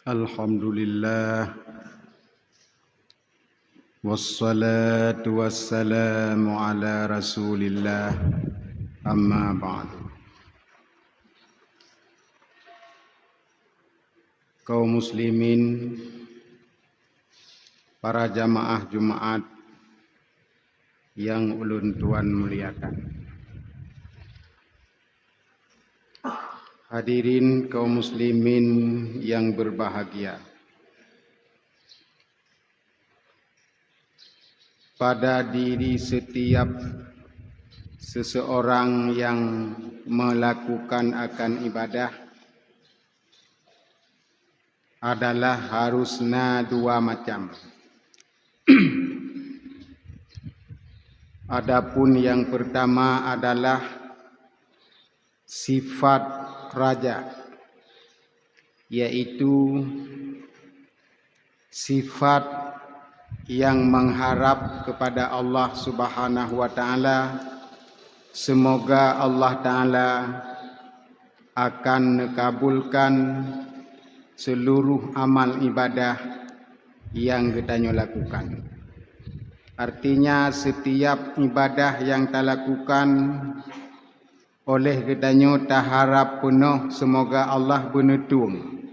Alhamdulillah wassalatu wassalamu ala Rasulillah amma ba'du. Kaum muslimin, para jamaah Jumat yang ulun tuan muliakan. Hadirin kaum muslimin yang berbahagia. Pada diri setiap seseorang yang melakukan akan ibadah adalah harusnya dua macam. Adapun yang pertama adalah sifat raja, yaitu sifat yang mengharap kepada Allah Subhanahu wa taala, semoga Allah taala akan mengabulkan seluruh amal ibadah yang kita lakukan. Artinya setiap ibadah yang kita lakukan oleh kedanyo taharap penuh semoga Allah benetung.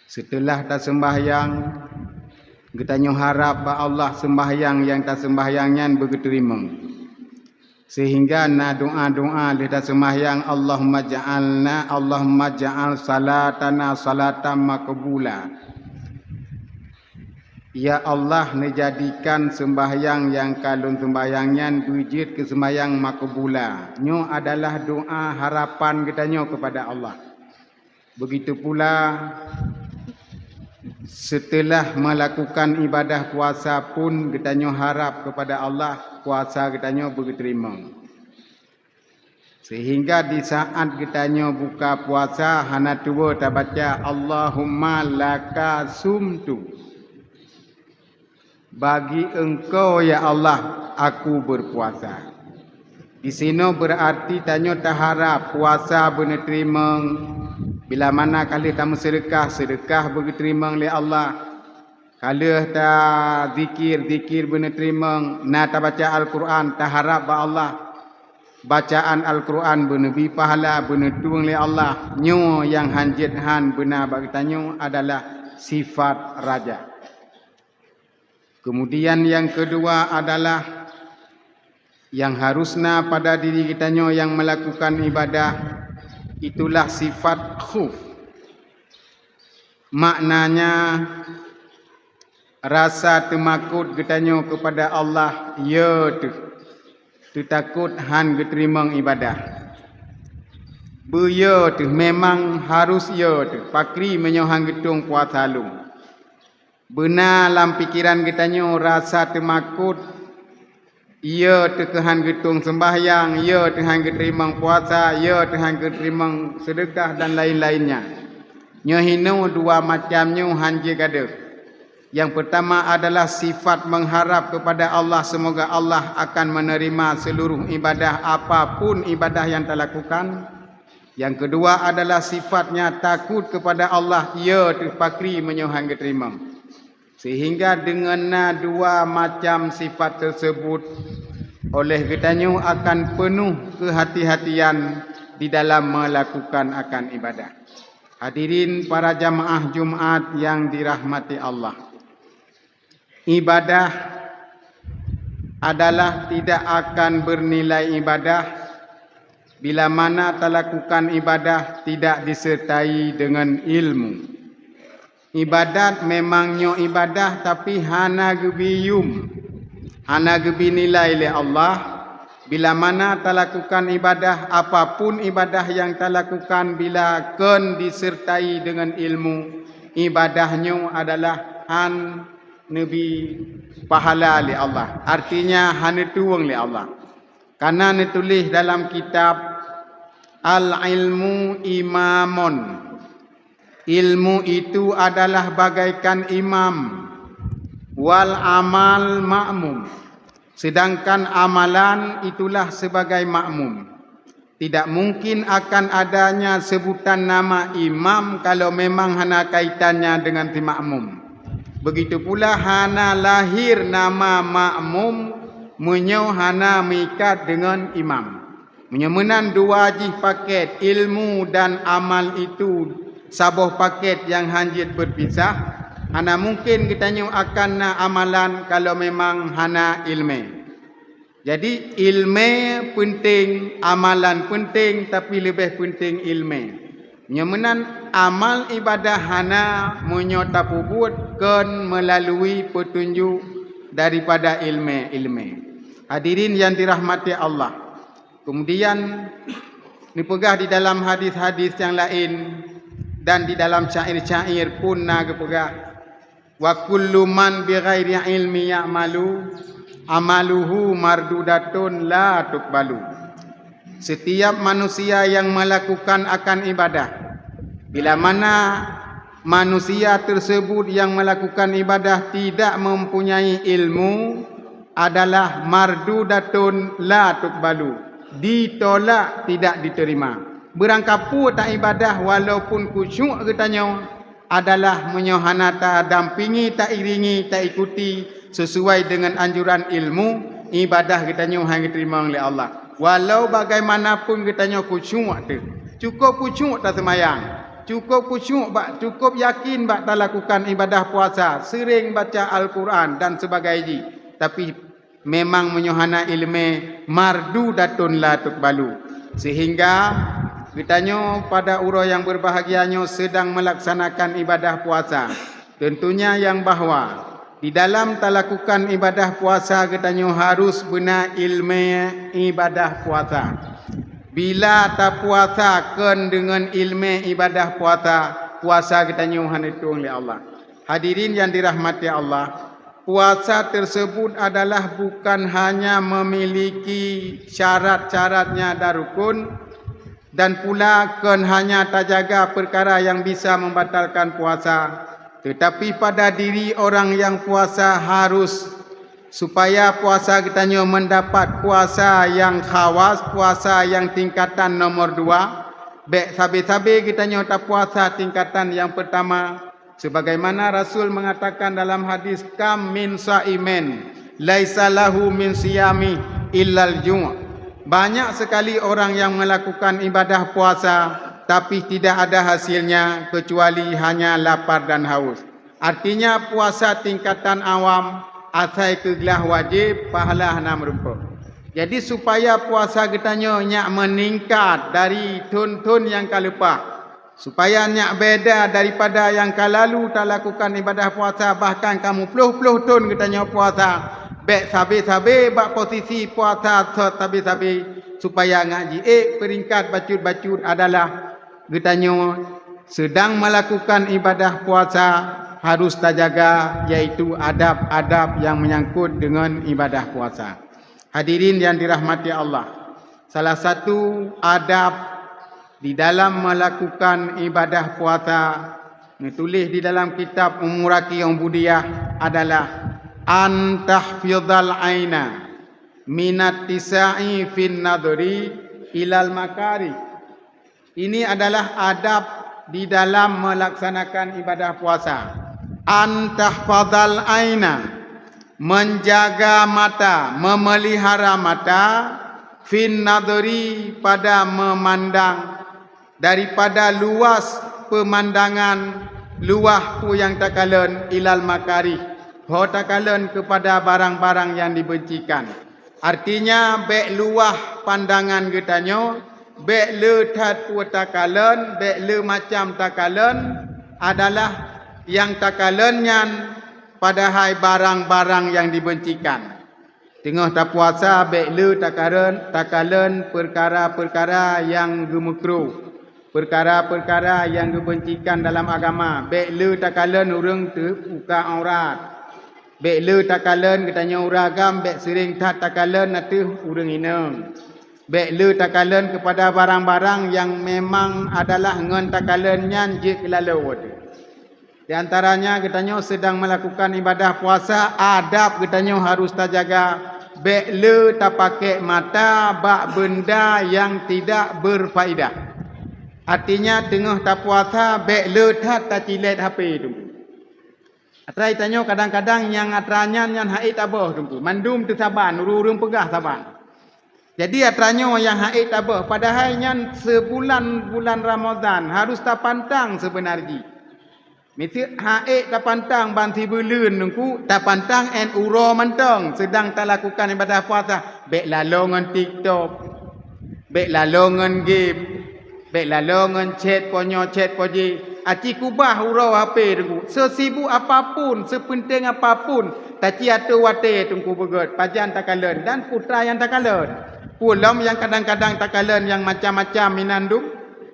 Setelah ta sembahyang, kedanyo harap ba Allah sembahyang yang ta sembahyangnya begeterima. Sehingga na doa-doa le ta sembahyang Allahumma ja'al salatana salatan maqbula. Ya Allah, menjadikan sembahyang yang kalun sembahyangnya wujud ke sembahyang makbula. Nyo adalah doa harapan kita nyo kepada Allah. Begitu pula setelah melakukan ibadah puasa pun kita nyo harap kepada Allah puasa kita nyo diterima. Sehingga di saat kita nyo buka puasa hana tua ta baca Allahumma laka sumtu. Bagi engkau ya Allah aku berpuasa. Di sini berarti tanyo taharap puasa bener terima. Bila mana kali tamu sedekah bagi terima oleh Allah. Kali ta zikir bener terima. Na ta baca Al-Quran taharap ba Allah. Bacaan Al-Quran bener bi pahala bener tuang oleh Allah. Nyo yang hanjit han benar bagi tanyo adalah sifat raja. Kemudian yang kedua adalah yang harusnya pada diri kita yang melakukan ibadah itulah sifat khuf. Maknanya rasa temakut kita kepada Allah, ya tu takut han diterima ibadah. Beya tu memang harus ya tu pakri menyohang getung puasa lu. Benar dalam pikiran kita rasa temakut, ia tekehan getung sembahyang, ia tekehan geterima puasa, ia tekehan geterima sedekah dan lain-lainnya. Nyohino dua macamnya hanje gada. Yang pertama adalah sifat mengharap kepada Allah semoga Allah akan menerima seluruh ibadah apapun ibadah yang kita lakukan. Yang kedua adalah sifatnya takut kepada Allah, ia terpakri menyohang geterima. Sehingga dengan dua macam sifat tersebut oleh kedanyo akan penuh kehati-hatian di dalam melakukan akan ibadah. Hadirin para jamaah Jumat yang dirahmati Allah. Ibadah adalah tidak akan bernilai ibadah bila mana lakukan ibadah tidak disertai dengan ilmu. Ibadat memangnya ibadah tapi hana gebiyum. Hana gebi nilai oleh Allah. Bila mana ta lakukan ibadah, apapun ibadah yang ta lakukan bila ken disertai dengan ilmu, ibadahnya adalah han nebi pahala oleh Allah. Artinya hana tuang oleh Allah. Karena ditulis dalam kitab Al-Ilmu Imamun. Ilmu itu adalah bagaikan imam, wal amal ma'mum. Sedangkan amalan itulah sebagai makmum. Tidak mungkin akan adanya sebutan nama imam kalau memang hana kaitannya dengan si makmum. Begitu pula hana lahir nama makmum menyo hana mengikat dengan imam. Menyemenan dua wajib paket ilmu dan amal itu sabuh paket yang hanjit berpisah. Hana mungkin kita nyo akan na amalan kalau memang hana ilmu. Jadi ilmu penting, amalan penting, tapi lebih penting ilmu. Nyemenan amal ibadah hana menyota pubut kan melalui petunjuk daripada ilmu. Hadirin yang dirahmati Allah. Kemudian dipegah di dalam hadis-hadis yang lain dan di dalam syair-syair pun pegah. Wa kullu man bighairi ilmi ya'malu amaluhu mardudatun la tuqbalu. Setiap manusia yang melakukan akan ibadah, bila mana manusia tersebut yang melakukan ibadah tidak mempunyai ilmu, adalah mardudatun la tuqbalu, ditolak, tidak diterima. Berangkapu tak ibadah walaupun khusyuk katanya, adalah menyohana tak dampingi, tak iringi, tak ikuti sesuai dengan anjuran ilmu, ibadah katanya hang diterima oleh Allah. Walau bagaimanapun katanya khusyuk tu. Cukup khusyuk tak semayang. Cukup khusyuk bak, cukup yakin bak tak lakukan ibadah puasa, sering baca Al-Quran dan sebagainya. Tapi memang menyohana ilmu mardudatun la tuqbalu. Sehingga katanya pada urang yang berbahagianya sedang melaksanakan ibadah puasa. Tentunya yang bahawa di dalam lakukan ibadah puasa katanya harus benar ilmu ibadah puasa. Bila tak puasa kan dengan ilmu ibadah puasa, puasa katanya hanitung oleh Allah. Hadirin yang dirahmati Allah, puasa tersebut adalah bukan hanya memiliki syarat-syaratnya dan rukun, dan pula kan hanya terjaga perkara yang bisa membatalkan puasa. Tetapi pada diri orang yang puasa harus supaya puasa katanya mendapat puasa yang khawas, puasa yang tingkatan nomor 2. Baik sabi-sabi katanya tak puasa tingkatan yang pertama. Sebagaimana Rasul mengatakan dalam hadis, kam min sa'imen laisa lahu min siyami illal ju'. Banyak sekali orang yang melakukan ibadah puasa tapi tidak ada hasilnya kecuali hanya lapar dan haus. Artinya puasa tingkatan awam asai kegelah wajib pahala hana merupa. Jadi supaya puasa katanya nyak meningkat dari tun-tun yang kalupah, supaya nyak beda daripada yang kalalu tak lakukan ibadah puasa, bahkan kamu puluh-puluh tun katanya puasa, baik sabi-sabi bak posisi puasa sabi-sabi supaya ngaji peringkat bacut-bacut adalah katanya sedang melakukan ibadah puasa harus terjaga, iaitu adab-adab yang menyangkut dengan ibadah puasa. Hadirin yang dirahmati Allah, salah satu adab di dalam melakukan ibadah puasa ditulis di dalam kitab Umuraki yang Budiyah adalah antahfidhal aina minat tisa'i fin nadri ilal makari. Ini adalah adab di dalam melaksanakan ibadah puasa. Antahfadhal aina, menjaga mata, memelihara mata, fin nadri, pada memandang, daripada luas pemandangan, luah pu yang takalan ilal makari, ho takalan kepada barang-barang yang dibencikan. Artinya baik luah pandangan katanya, baik le tat pu takalan, baik le macam takalan adalah yang takalannya padahal barang-barang yang dibencikan. Tengah tak puasa baik le takalan perkara-perkara yang gemukruh, perkara-perkara yang dibencikan dalam agama. Baik le takalan orang terbuka aurat, baik le takalan katanya uragam, baik sering tak takalan nanti orang inang. Baik le takalan kepada barang-barang yang memang adalah ngan takalannya je kelalu. Di antaranya katanya sedang melakukan ibadah puasa, adab katanya harus terjaga Bekle tak pakai mata bak benda yang tidak berfaedah. Artinya tengah tak puasa bekle tak cilet HP tu. Atrai tanya kadang-kadang yang atranya yang haid tabah tu. Mandum tu saban, urung pegah saban. Jadi atranya yang haid tabah padahal yang bulan Ramadan harus tak pantang sebenarnya. Mesti haid tak pantang banti belun nungku tak pantang en uro mantang sedang tak lakukan ibadah puasa bek lalongan TikTok bek lalongan game bek lalongan chat poji aci kubah uro HP nungku sesibuk apapun sepenting apapun taci atu wate tungku begot pajan takalen dan putra yang takalen pulam yang kadang-kadang takalen yang macam-macam minandum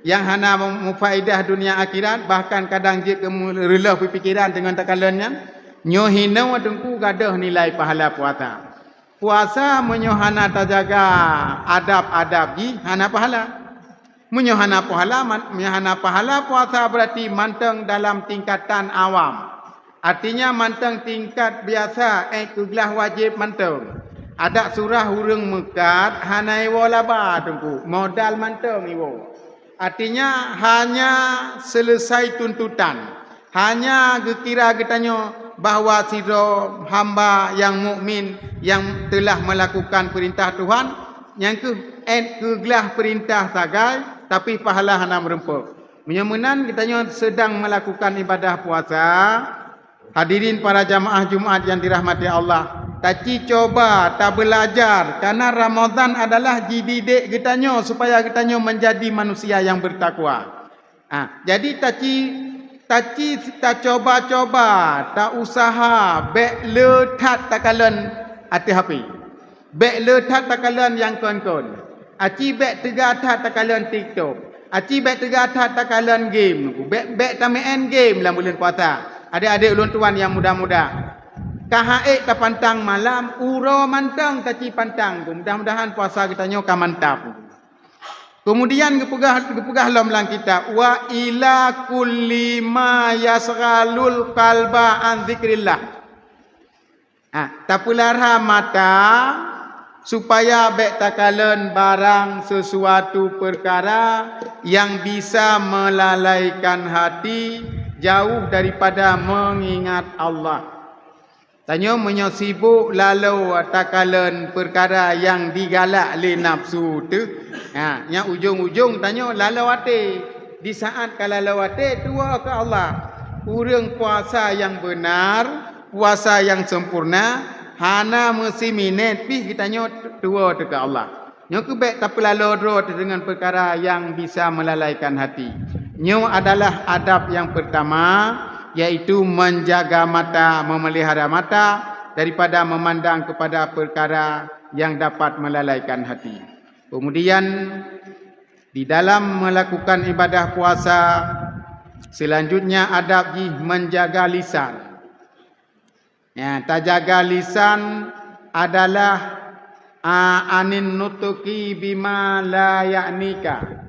yang hana mufaedah dunia akhirat bahkan kadang je rela pikiran dengan takalannya nyo hina wadengku gadah nilai pahala puasa menyo hana tajaga adab-adab ji hana pahala menyo hana pahala puasa berarti manteng dalam tingkatan awam artinya manteng tingkat biasa keglah wajib manteng ada surah hurung mekat hana iwo laba tengku modal manteng iwo. Artinya hanya selesai tuntutan. Hanya kira getanyo bahawa siro hamba yang mukmin yang telah melakukan perintah Tuhan yang kegelah perintah sagai tapi pahala hana merempuk. Menyemenan getanyo sedang melakukan ibadah puasa. Hadirin para jamaah Jumaat yang dirahmati Allah. Taci coba, tak belajar. Karena Ramadan adalah dididik getanyo supaya getanyo menjadi manusia yang bertakwa. Jadi taci tak coba-coba, tak usaha, bek letat takalan hati HP. Bek letat takalan yang kon-kon. Aci bek tegatat takalan TikTok. Aci bek tegatat takalan game. Bek tamen game lah bulan puasa. Adik-adik ulun tuan yang muda-muda. Kahaik tak pantang malam, uro mantang taci pantang. Mudah-mudahan puasa kita nyoka mantap. Kemudian kepegah lom lang kita wa ila kulli ma yasghalul qalba an zikrillah. Tapularha mata supaya bek takalen barang sesuatu perkara yang bisa melalaikan hati jauh daripada mengingat Allah. Tanya menyosibuk lalu takalan perkara yang digalak le nafsu tu. Yang ujung-ujung tanya lalu ate. Di saat kalau lalu ate tua ke Allah. Urang puasa yang benar, puasa yang sempurna, hana mesti minat pi kita tanya tua ke Allah. Nyo kebek tapi lalu drot dengan perkara yang bisa melalaikan hati. Nyo adalah adab yang pertama yaitu menjaga mata, memelihara mata daripada memandang kepada perkara yang dapat melalaikan hati. Kemudian di dalam melakukan ibadah puasa selanjutnya adab menjaga lisan. Tak jaga lisan adalah anin nutuki bima la ya'nika.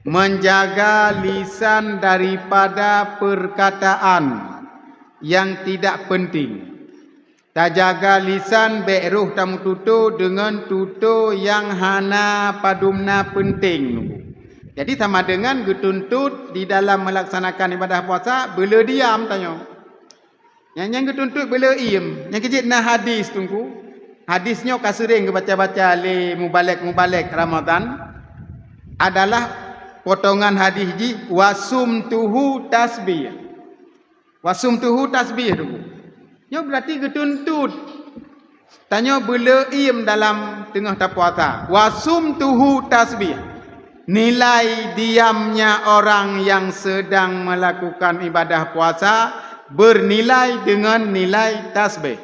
Menjaga lisan daripada perkataan yang tidak penting. Tak jaga lisan beruh tamu tutu dengan tutu yang hana padumna penting. Jadi sama dengan getuntut di dalam melaksanakan ibadah puasa bela diam tanya. Yang getuntut bela iem. Yang kecil nah hadis tunggu. Hadisnya kasering baca-baca le mubalek Ramadan adalah potongan hadis ji wasumtuhu tasbih. Wasumtuhu tasbih tu. Nya berarti getuntut. Tanya bela im dalam tengah puasa. Wasumtuhu tasbih. Nilai diamnya orang yang sedang melakukan ibadah puasa bernilai dengan nilai tasbih.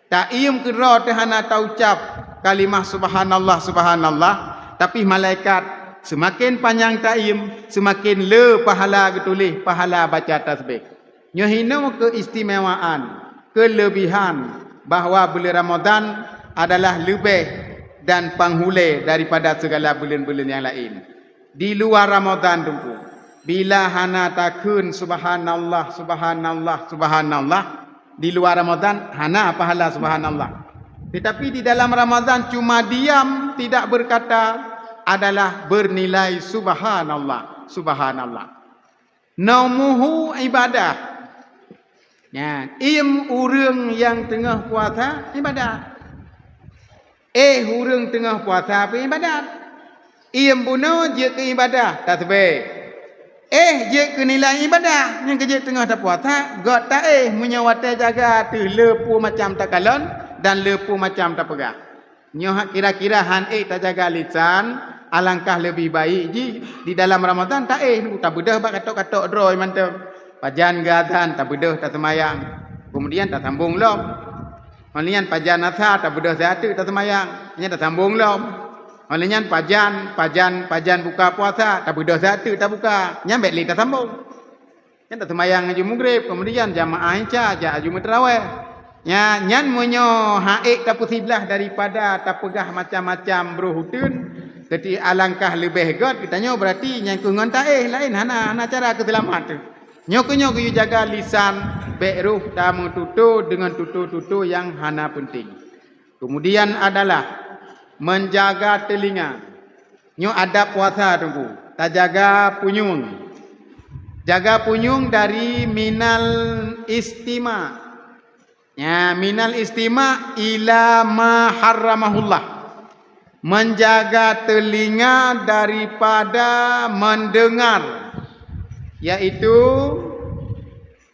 Tak im kira tehana taucap kalimah subhanallah subhanallah tapi malaikat semakin panjang taim, semakin le pahala getulih, pahala baca tasbih. Nyohino keistimewaan, kelebihan bahawa bulan Ramadan adalah lebih dan penghule daripada segala bulan-bulan yang lain. Di luar Ramadan tunggu. Bila hana takun subhanallah, subhanallah, subhanallah. Di luar Ramadan hana pahala subhanallah. Tetapi di dalam Ramadan cuma diam, tidak berkata, adalah bernilai subhanallah. Subhanallah. Naumuhu ibadah. Ya, urang yang tengah puasa ibadat. Urang tengah puasa apa ibadat? Bunuh je ke ibadah tasbih. Je ke nilai ibadah yang kerja tengah tak puasa, god tak menyawata jaga tu lepu macam tak kalon dan lepu macam tak pegah. Nyoh kira-kira han tak jaga lisan, alangkah lebih baik di dalam Ramadan tak tak bedah bak katok-katok droi mantap. Pajan gatan tak bedah tak semayang. Kemudian tak sambung lom. Malian pajan asar tak bedah satu tak semayang. Nya tak sambung lom. Malian pajan buka puasa tak bedah satu tak buka. Nya bet li tak sambung. Nya tak semayang aju maghrib, kemudian jamaah isya, aju tarawih. Nya nyan monyo haik tak pusiblah daripada tak pegah macam-macam berhutun. Jadi alangkah lebih god kitanya berarti yang kungon tak lain hana cara keselamat tu. Nyok you jaga lisan beruh tamu tutu dengan tutu-tutu yang hana penting. Kemudian adalah menjaga telinga. Nyok ada puasa tunggu. Tak jaga punyung. Jaga punyung dari minal istima. Ya, minal istima ila ma harramahullah. Menjaga telinga daripada mendengar, yaitu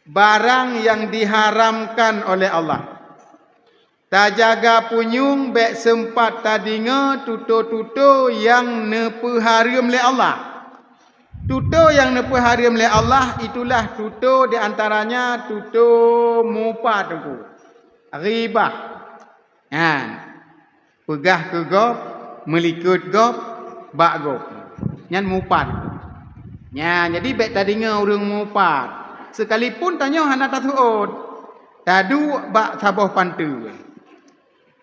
barang yang diharamkan oleh Allah. Tak jaga punyung bek sempat tadinga tuto-tuto yang nepe haram oleh Allah. Tuto yang nepe haram oleh Allah itulah tuto di antaranya tuto mupa tu. Ribah. Pegah ke gop, melikut gop, bak gop. Nyan mupat. Ya, jadi bet tadinga urang mupat. Sekalipun tanya hana tasuud. Tadu bak saboh pantu.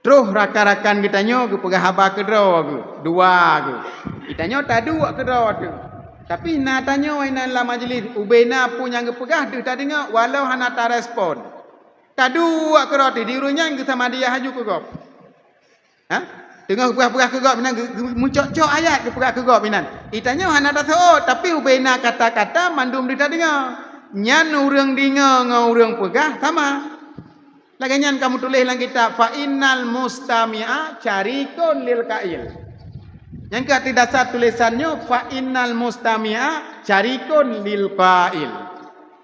Terus rakan-rakan kitanya ke pegah haba ke draw ke, dua ke. Kitanya tadu ke draw tu. Tapi na tanya wainan la majlis ubena pun yang ke pegah tu tadinga walau hana ta respon. Tadu ke draw tu diurunya ke sama dia haju ke gop. Tengah pegah-pegah ke gop minan muncok-cok ayat ke pegah ke gop minan. Itanya hana tasuud tapi ubena kata-kata mandum dia dengar. Nyan urang dengar ngau urang pegah sama. Lagian kamu tulis dalam kitab fa innal mustami'a syarikun lil qail. Yang ke atas dasar tulisannya fa innal mustami'a syarikun lil qail.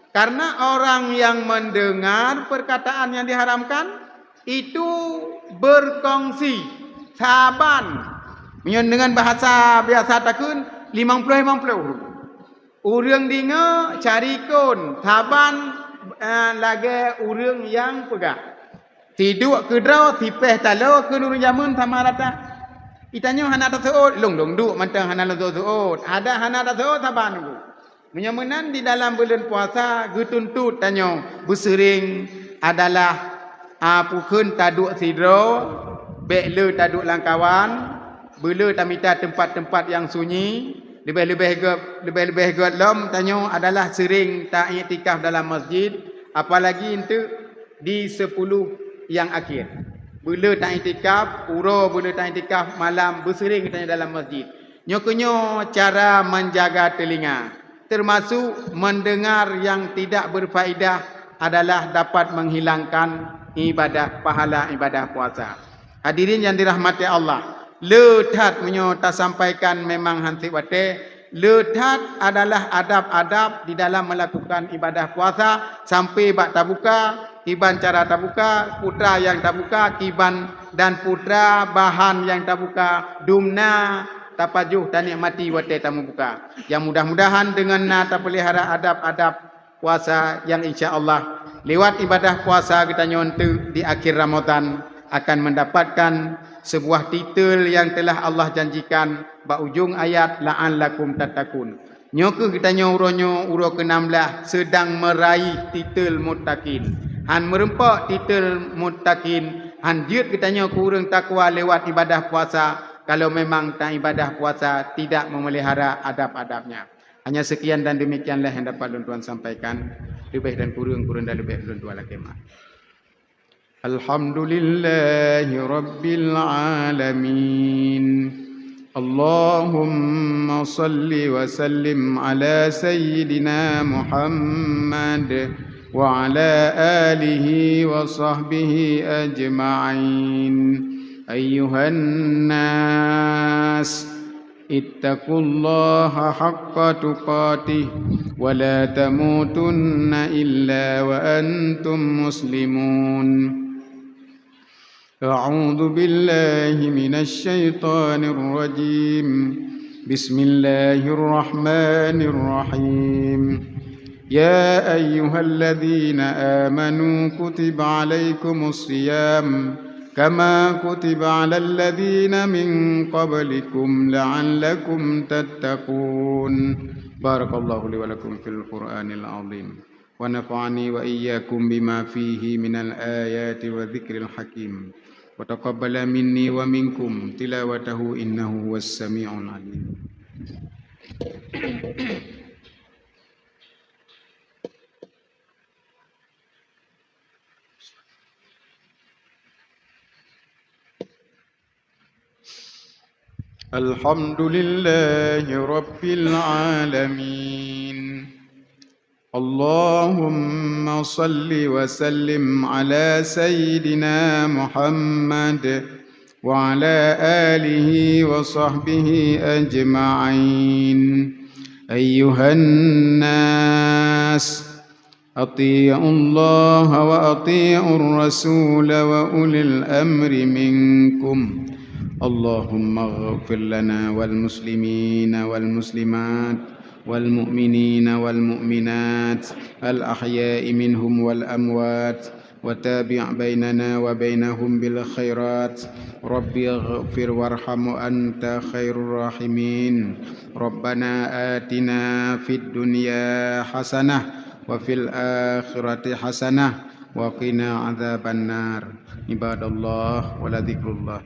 Karena orang yang mendengar perkataan yang diharamkan itu berkongsi saban. Dengan bahasa biasa takun 50-50. Urang dengar syarikun saban lagi urang yang pegah. Tidur ke draw tipeh talo ke nurun jamun sama rata. Itanya hana tasuud long duk mantang hana tasuud. Ada hana tasuud saban tu. Menyamenan di dalam bulan puasa getuntut tanyo bersering adalah pukeun taduk sidro, bek le taduk langkawan, bela tamita tempat-tempat yang sunyi. Lebih-lebih god lom tanyo adalah sering tak iktikaf dalam masjid, apalagi itu di 10 yang akhir. Bila tak iktikaf, bila tak iktikaf malam bersering tanya dalam masjid. Nyokonyo cara menjaga telinga, termasuk mendengar yang tidak berfaedah adalah dapat menghilangkan ibadah pahala ibadah puasa. Hadirin yang dirahmati Allah. Letat menyota sampaikan memang hanti wate. Letat adalah adab-adab di dalam melakukan ibadah puasa sampai bak tabuka, kiban cara tabuka, putra yang tabuka, kiban dan putra bahan yang tabuka, dumna tapajuh dan nikmati wate tamu buka. Yang mudah-mudahan dengan nata pelihara adab-adab puasa yang insya-Allah lewat ibadah puasa kita nyontu di akhir Ramadan akan mendapatkan sebuah titel yang telah Allah janjikan ba ujung ayat la'allakum tattaqun. Nyoke kita nyuronyo uro ke-16 sedang meraih titel muttaqin. Han merempak titel muttaqin, han diet kita nyo kurang takwa lewat ibadah puasa kalau memang tak ibadah puasa tidak memelihara adab-adabnya. Hanya sekian dan demikianlah yang dapat tuan sampaikan. Lebih dan kurang dan lebih tuan lagi mah. الحمد لله رب العالمين. اللهم صل وسلم على سيدنا محمد وعلى آله وصحبه أجمعين. أيها الناس اتقوا الله حق تقاته ولا تموتن إلا وأنتم مسلمون. أعوذ بالله من الشيطان الرجيم. بسم الله الرحمن الرحيم. يا أيها الذين آمنوا كتب عليكم الصيام كما كتب على الذين من قبلكم لعلكم تتقون. بارك الله لي ولكم في القرآن العظيم ونفعني وإياكم بما فيه من الآيات والذكر الحكيم وتقبل مني ومنكم تلاوته إنه هو السميع العليم. الحمد لله رب العالمين. اللهم صل وسلم على سيدنا محمد وعلى آله وصحبه أجمعين. أيها الناس أطيعوا الله وأطيعوا الرسول وأولي الأمر منكم. اللهم اغفر لنا والمسلمين والمسلمات والمؤمنين والمؤمنات الأحياء منهم والأموات وتابع بيننا وبينهم بالخيرات. رب اغفر وارحم وأنت خير الراحمين. ربنا آتنا في الدنيا حسنة وفي الآخرة حسنة وقنا عذاب النار. عباد الله ولذكر الله